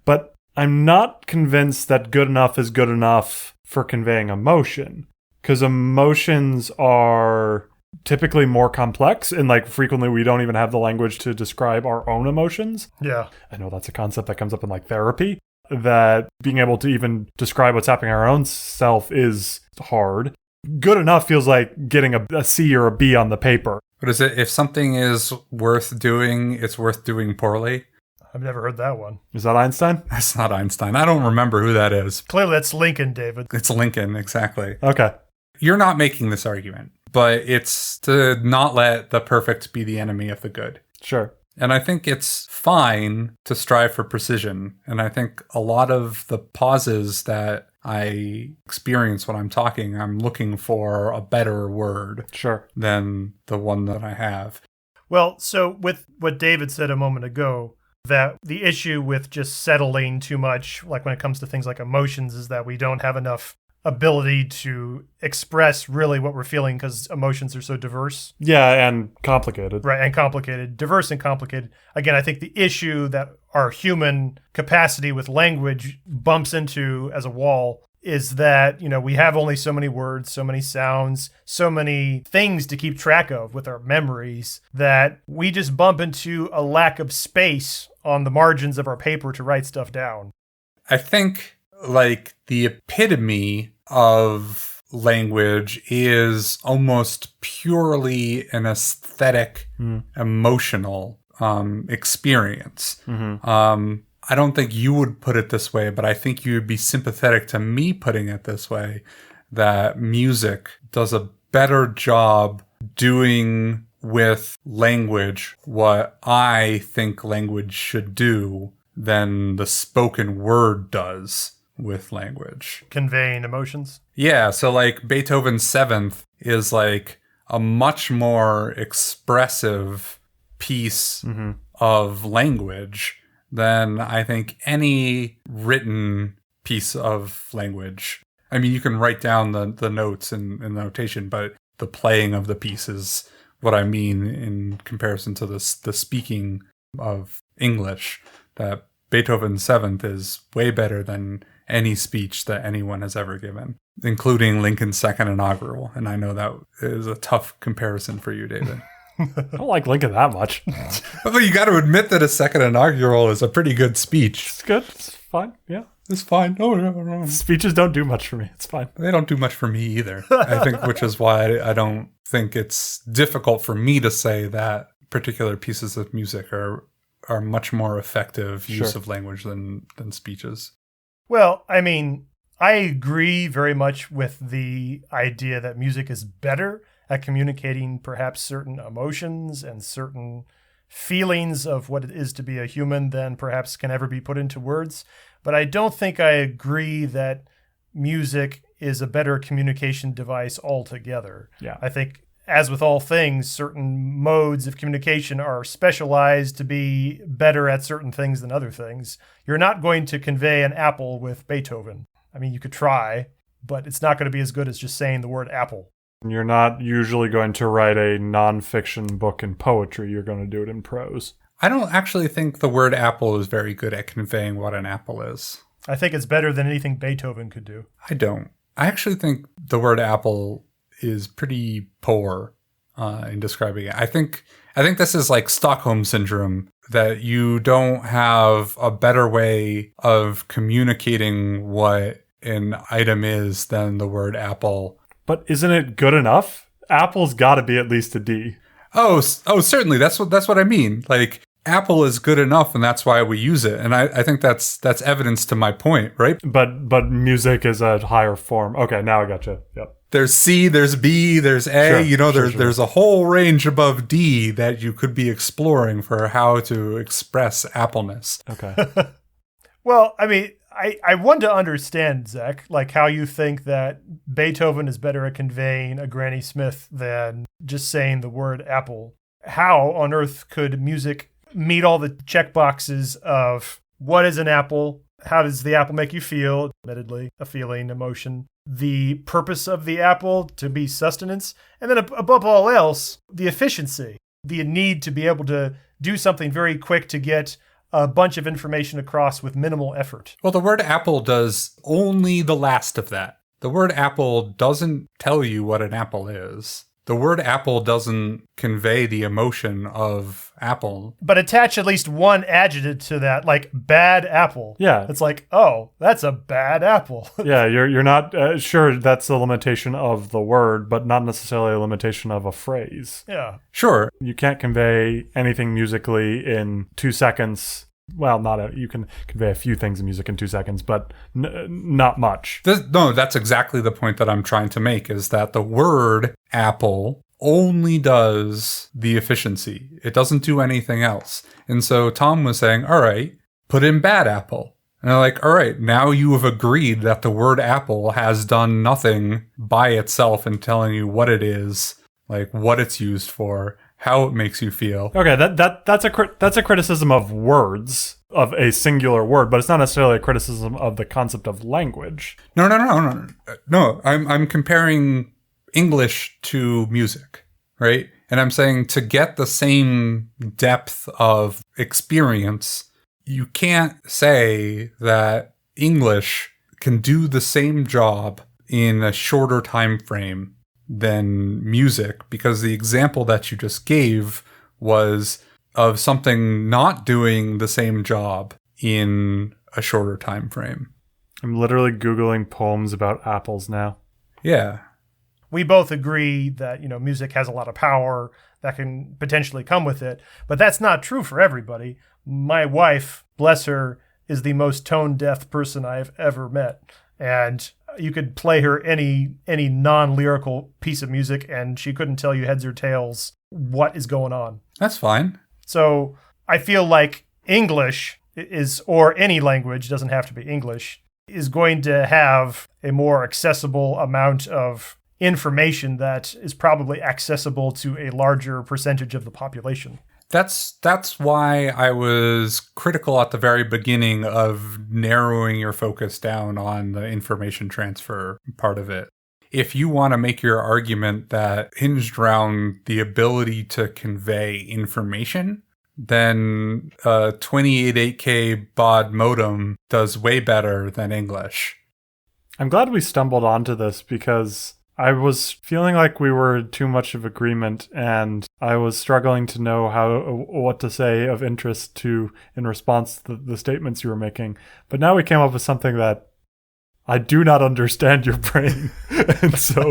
But I'm not convinced that good enough is good enough for conveying emotion, because emotions are typically more complex, and like frequently we don't even have the language to describe our own emotions. Yeah. I know that's a concept that comes up in like therapy, that being able to even describe what's happening in our own self is hard. Good enough feels like getting a C or a B on the paper. What is it? If something is worth doing, it's worth doing poorly. I've never heard that one. Is that Einstein? That's not Einstein. I don't remember who that is. Clearly that's Lincoln, David. It's Lincoln, exactly. Okay. You're not making this argument, but it's to not let the perfect be the enemy of the good. Sure. And I think it's fine to strive for precision. And I think a lot of the pauses that I experience when I'm talking, I'm looking for a better word than the one that I have. Well, so with what David said a moment ago, that the issue with just settling too much, like when it comes to things like emotions, is that we don't have enough ability to express really what we're feeling because emotions are so diverse. Yeah, and complicated. Right, and complicated. Diverse and complicated. Again, I think the issue that our human capacity with language bumps into as a wall is that, we have only so many words, so many sounds, so many things to keep track of with our memories, that we just bump into a lack of space on the margins of our paper to write stuff down. I think like the epitome of language is almost purely an aesthetic, emotional experience. Mm-hmm. I don't think you would put it this way, but I think you would be sympathetic to me putting it this way, that music does a better job doing with language what I think language should do than the spoken word does with language. Conveying emotions? Yeah, so like Beethoven's Seventh is like a much more expressive piece of language than I think any written piece of language. I mean, you can write down the notes in the notation, but the playing of the piece is what I mean in comparison to the speaking of English. That Beethoven's Seventh is way better than any speech that anyone has ever given. including Lincoln's second inaugural. And I know that is a tough comparison for you, David. I don't like Lincoln that much. But you got to admit that a second inaugural is a pretty good speech. It's good. It's fine. Yeah. It's fine. No. Speeches don't do much for me. It's fine. They don't do much for me either. I think, which is why I don't think it's difficult for me to say that particular pieces of music are much more effective use of language than speeches. Well, I mean, I agree very much with the idea that music is better at communicating perhaps certain emotions and certain feelings of what it is to be a human than perhaps can ever be put into words. But I don't think I agree that music is a better communication device altogether. Yeah. I think, as with all things, certain modes of communication are specialized to be better at certain things than other things. You're not going to convey an apple with Beethoven. I mean, you could try, but it's not going to be as good as just saying the word apple. You're not usually going to write a nonfiction book in poetry. You're going to do it in prose. I don't actually think the word apple is very good at conveying what an apple is. I think it's better than anything Beethoven could do. I don't. I actually think the word apple is pretty poor in describing it. I think this is like Stockholm syndrome, that you don't have a better way of communicating what an item is than the word apple. But isn't it good enough? Apple's got to be at least a D. Oh, certainly. That's what I mean. Like, apple is good enough, and that's why we use it. And I think that's evidence to my point, right? But music is a higher form. Okay, now I gotcha. Yep. There's C, there's B, there's A. Sure, there's a whole range above D that you could be exploring for how to express appleness. Okay. Well, I mean, I want to understand, Zack, like how you think that Beethoven is better at conveying a Granny Smith than just saying the word apple. How on earth could music meet all the check boxes of what is an apple? How does the apple make you feel? Admittedly, a feeling, emotion. The purpose of the apple to be sustenance. And then above all else, the efficiency. The need to be able to do something very quick to get a bunch of information across with minimal effort. Well, the word apple does only the last of that. The word apple doesn't tell you what an apple is. The word apple doesn't convey the emotion of apple. But attach at least one adjective to that, like bad apple. Yeah. It's like, oh, that's a bad apple. Yeah, you're not sure that's the limitation of the word, but not necessarily a limitation of a phrase. Yeah. Sure. You can't convey anything musically in 2 seconds. Well, you can convey a few things in music in 2 seconds, but not much. No, that's exactly the point that I'm trying to make, is that the word apple only does the efficiency. It doesn't do anything else. And so Tom was saying, all right, put in bad apple. And they're like, all right, now you have agreed that the word apple has done nothing by itself in telling you what it is, like what it's used for, how it makes you feel. Okay, that's a criticism of words, of a singular word, but it's not necessarily a criticism of the concept of language. No. I'm comparing English to music, right? And I'm saying to get the same depth of experience, you can't say that English can do the same job in a shorter time frame than music, because the example that you just gave was of something not doing the same job in a shorter time frame. I'm literally Googling poems about apples now. Yeah. We both agree that, music has a lot of power that can potentially come with it, but that's not true for everybody. My wife, bless her, is the most tone-deaf person I've ever met. And you could play her any non-lyrical piece of music and she couldn't tell you heads or tails what is going on. That's fine. So I feel like English is, or any language, doesn't have to be English, is going to have a more accessible amount of information that is probably accessible to a larger percentage of the population. That's why I was critical at the very beginning of narrowing your focus down on the information transfer part of it. If you want to make your argument that hinged around the ability to convey information, then a 28.8K baud modem does way better than English. I'm glad we stumbled onto this because I was feeling like we were too much of agreement, and I was struggling to know what to say of interest in response to the statements you were making. But now we came up with something that I do not understand your brain. And so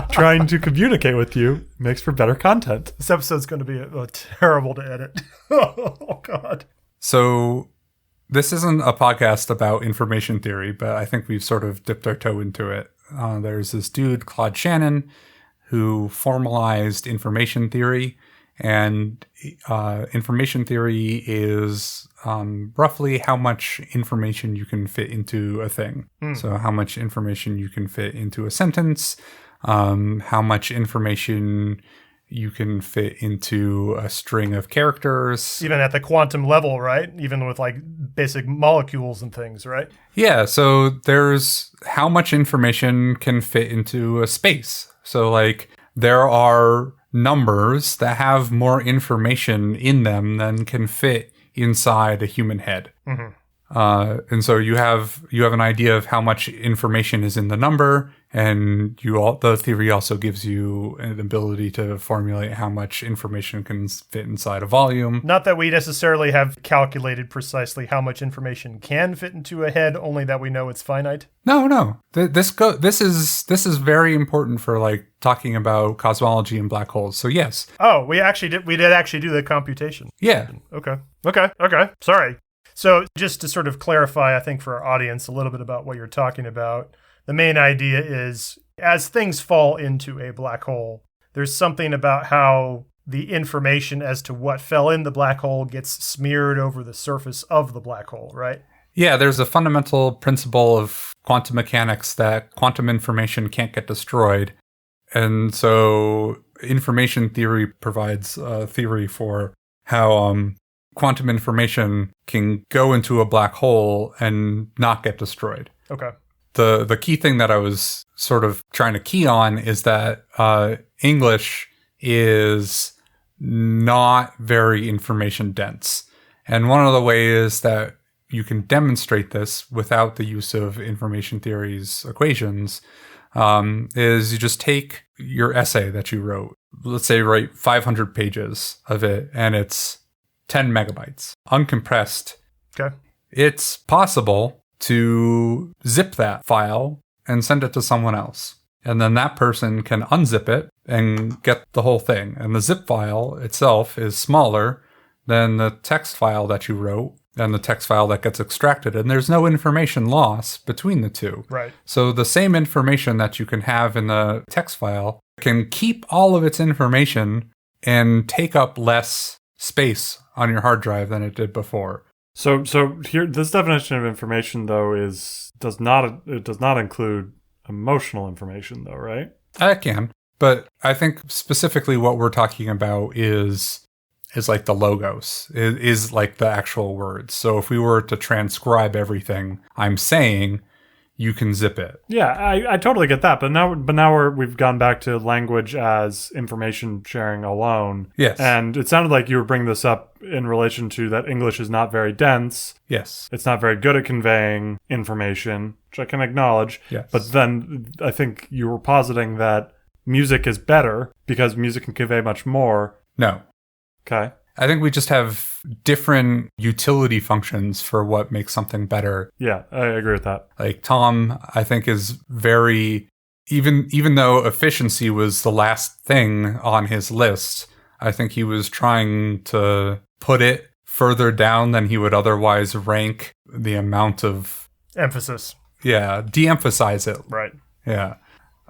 trying to communicate with you makes for better content. This episode's going to be terrible to edit. Oh, God. So this isn't a podcast about information theory, but I think we've sort of dipped our toe into it. There's this dude, Claude Shannon, who formalized information theory. And information theory is roughly how much information you can fit into a thing. So how much information you can fit into a sentence, how much information you can fit into a string of characters. Even at the quantum level, right? Even with like basic molecules and things, right? Yeah, so there's how much information can fit into a space. So like there are numbers that have more information in them than can fit inside a human head. And so you have an idea of how much information is in the number, and the theory also gives you an ability to formulate how much information can fit inside a volume. Not that we necessarily have calculated precisely how much information can fit into a head, only that we know it's finite. No. This is very important for like talking about cosmology and black holes. So yes. Oh, we did actually do the computation. Yeah. Okay. Sorry. So just to sort of clarify, I think for our audience a little bit about what you're talking about, the main idea is as things fall into a black hole, there's something about how the information as to what fell in the black hole gets smeared over the surface of the black hole, right? Yeah, there's a fundamental principle of quantum mechanics that quantum information can't get destroyed. And so information theory provides a theory for how quantum information can go into a black hole and not get destroyed. Okay. The key thing that I was sort of trying to key on is that English is not very information dense. And one of the ways that you can demonstrate this without the use of information theory's equations is you just take your essay that you wrote. Let's say write 500 pages of it, and it's 10 megabytes, uncompressed. Okay. It's possible to zip that file and send it to someone else. And then that person can unzip it and get the whole thing. And the zip file itself is smaller than the text file that you wrote and the text file that gets extracted. And there's no information loss between the two. Right. So the same information that you can have in the text file can keep all of its information and take up less space on your hard drive than it did before. So here, this definition of information though does not include emotional information though, right? I can, but I think specifically what we're talking about is like the logos, is like the actual words. So if we were to transcribe everything I'm saying, you can zip it. Yeah, I totally get that. But now we've gone back to language as information sharing alone. Yes. And it sounded like you were bringing this up in relation to that English is not very dense. Yes. It's not very good at conveying information, which I can acknowledge. Yes. But then I think you were positing that music is better because music can convey much more. No. Okay. I think we just have different utility functions for what makes something better. Yeah, I agree with that. Like Tom, I think is very, even though efficiency was the last thing on his list, I think he was trying to put it further down than he would otherwise rank the amount of emphasis. Yeah, de-emphasize it. Right. Yeah.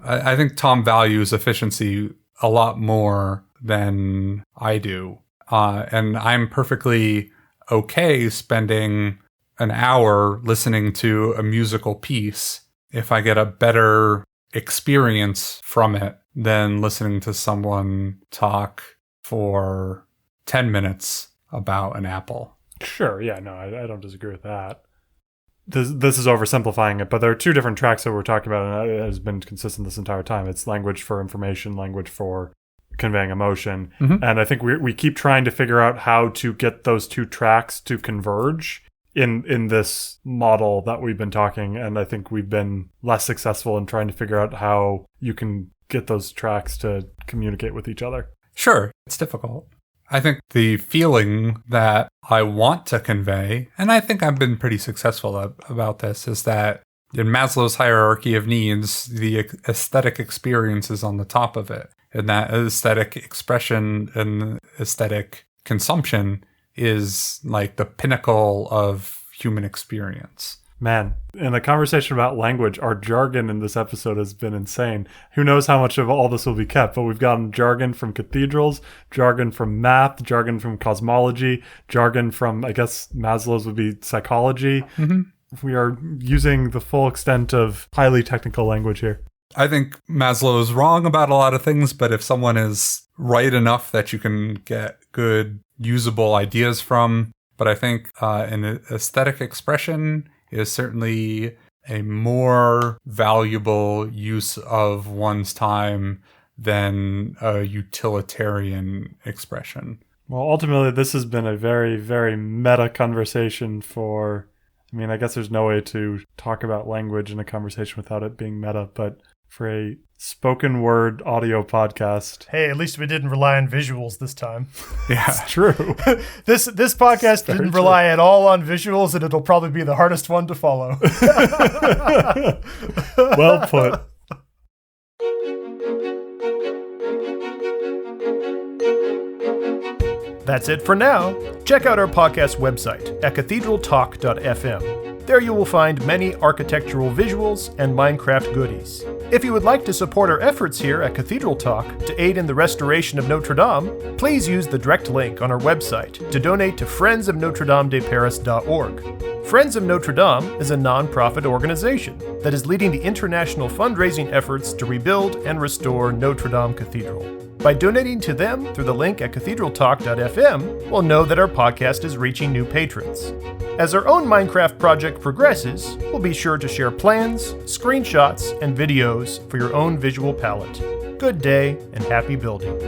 I think Tom values efficiency a lot more than I do. And I'm perfectly okay spending an hour listening to a musical piece if I get a better experience from it than listening to someone talk for 10 minutes about an apple. Sure, yeah, no, I don't disagree with that. This is oversimplifying it, but there are two different tracks that we're talking about, and it has been consistent this entire time. It's language for information, language for conveying emotion. Mm-hmm. And I think we keep trying to figure out how to get those two tracks to converge in this model that we've been talking, and I think we've been less successful in trying to figure out how you can get those tracks to communicate with each other. Sure, it's difficult. I think the feeling that I want to convey, and I think I've been pretty successful about this, is that in Maslow's hierarchy of needs, the aesthetic experience is on the top of it. And that aesthetic expression and aesthetic consumption is like the pinnacle of human experience. Man, in the conversation about language, our jargon in this episode has been insane. Who knows how much of all this will be kept, but we've gotten jargon from cathedrals, jargon from math, jargon from cosmology, jargon from, I guess, Maslow's would be psychology. Mm-hmm. We are using the full extent of highly technical language here. I think Maslow is wrong about a lot of things, but if someone is right enough that you can get good, usable ideas from, but I think an aesthetic expression is certainly a more valuable use of one's time than a utilitarian expression. Well, ultimately, this has been a very, very meta conversation for... I mean, I guess there's no way to talk about language in a conversation without it being meta, but for a spoken word audio podcast... Hey, at least we didn't rely on visuals this time. Yeah, it's true. This podcast didn't rely at all on visuals, and it'll probably be the hardest one to follow. Well put. That's it for now. Check out our podcast website at cathedraltalk.fm. There you will find many architectural visuals and Minecraft goodies. If you would like to support our efforts here at Cathedral Talk to aid in the restoration of Notre-Dame, please use the direct link on our website to donate to friendsofnotre-dame-de-paris.org. Friends of Notre Dame is a non-profit organization that is leading the international fundraising efforts to rebuild and restore Notre Dame Cathedral. By donating to them through the link at cathedraltalk.fm, we'll know that our podcast is reaching new patrons. As our own Minecraft project progresses, we'll be sure to share plans, screenshots, and videos for your own visual palette. Good day and happy building.